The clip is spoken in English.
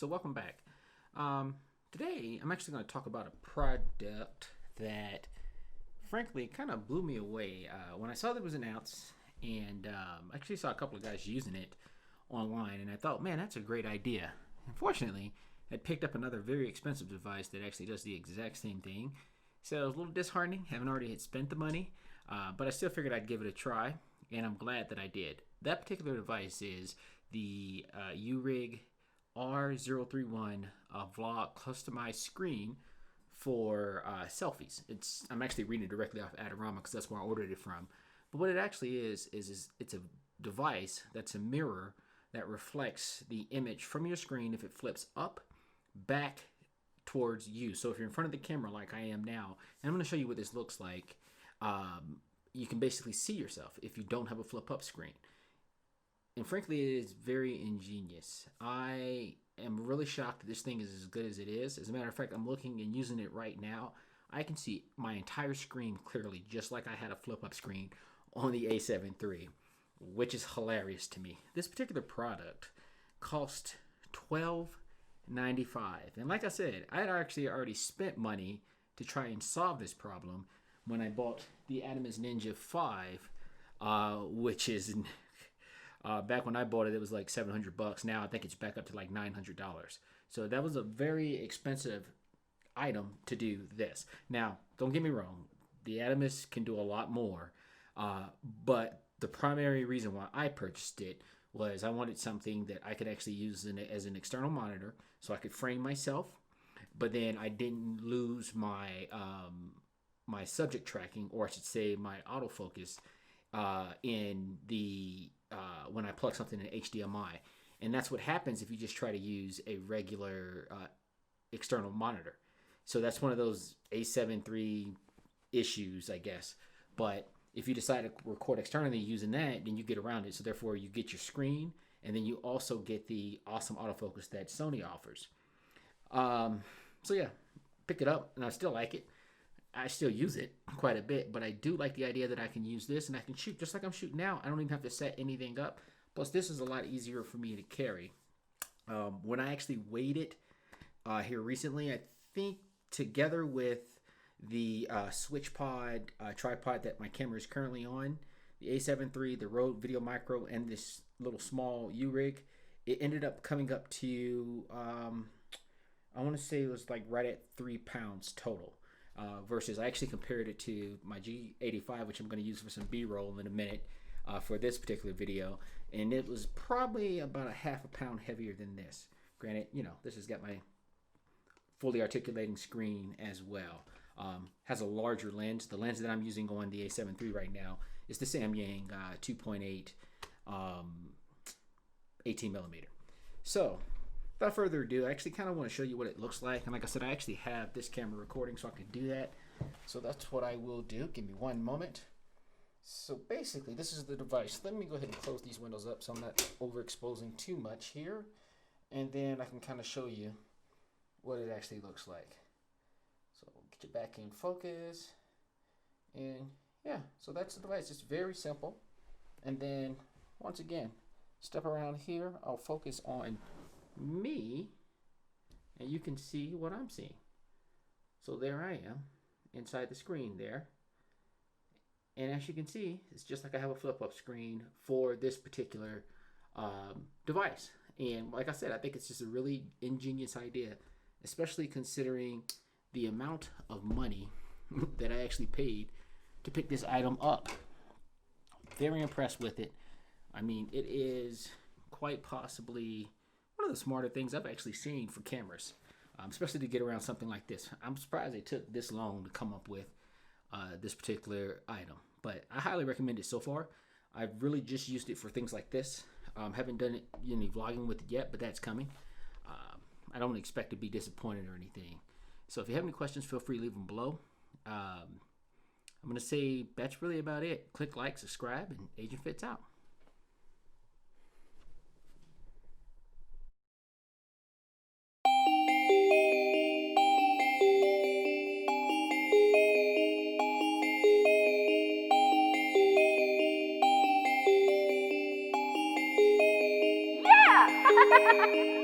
So welcome back. Today I'm actually going to talk about a product that frankly kind of blew me away when I saw that it was announced, and I actually saw a couple of guys using it online, and I thought, man, that's a great idea. Unfortunately, I picked up another very expensive device that actually does the exact same thing, so it was a little disheartening. Haven't already had spent the money, but I still figured I'd give it a try, and I'm glad that I did. That particular device is the UURig R031 vlog customized screen for selfies. I'm actually reading it directly off Adorama because that's where I ordered it from. But what it actually is it's a device that's a mirror that reflects the image from your screen if it flips up, back towards you. So if you're in front of the camera like I am now, and I'm going to show you what this looks like, you can basically see yourself if you don't have a flip up screen. And frankly, it is very ingenious. I am really shocked that this thing is as good as it is. As a matter of fact, I'm looking and using it right now. I can see my entire screen clearly, just like I had a flip-up screen on the A7III, which is hilarious to me. This particular product cost $12.95. And like I said, I had actually already spent money to try and solve this problem when I bought the Adamas Ninja 5, which is... back when I bought it, it was like $700. Now I think it's back up to like $900. So that was a very expensive item to do this. Now, don't get me wrong, the Adamas can do a lot more, but the primary reason why I purchased it was I wanted something that I could actually use as an external monitor, so I could frame myself, but then I didn't lose my my subject tracking, or I should say my autofocus, in the when I plug something in HDMI. And that's what happens if you just try to use a regular external monitor. So that's one of those A7III issues, I guess. But if you decide to record externally using that, then you get around it. So therefore you get your screen, and then you also get the awesome autofocus that Sony offers. So yeah, pick it up, and I still like it. I still use it quite a bit, but I do like the idea that I can use this and I can shoot just like I'm shooting now. I don't even have to set anything up. Plus, this is a lot easier for me to carry. When I actually weighed it here recently, I think together with the SwitchPod tripod that my camera is currently on, the A7III, the Rode Video Micro, and this little small UURig, it ended up coming up to, I want to say it was like right at 3 pounds total. Versus I actually compared it to my G85, which I'm going to use for some B-roll in a minute for this particular video, and it was probably about a half a pound heavier than this. Granted, you know, this has got my fully articulating screen as well. Has a larger lens. The lens that I'm using on the A7III right now is the Samyang 2.8 18 millimeter. So without further ado, I actually kind of want to show you what it looks like. And like I said, I actually have this camera recording, so I can do that. So that's what I will do. Give me one moment. So basically, this is the device. Let me go ahead and close these windows up so I'm not overexposing too much here. And then I can kind of show you what it actually looks like. So get you back in focus. And yeah, so that's the device. It's very simple. And then, once again, step around here. I'll focus on me, and you can see what I'm seeing. So there I am inside the screen there, and as you can see, it's just like I have a flip-up screen for this particular device. And like I said, I think it's just a really ingenious idea, especially considering the amount of money that I actually paid to pick this item up. Very impressed with it. I mean, it is quite possibly one of the smarter things I've actually seen for cameras, especially to get around something like this. I'm surprised they took this long to come up with this particular item, but I highly recommend it so far. I've really just used it for things like this. Haven't done it any vlogging with it yet, but that's coming. I don't expect to be disappointed or anything. So if you have any questions, feel free to leave them below. I'm going to say that's really about it. Click like, subscribe, and Agent Fits out. Yeah!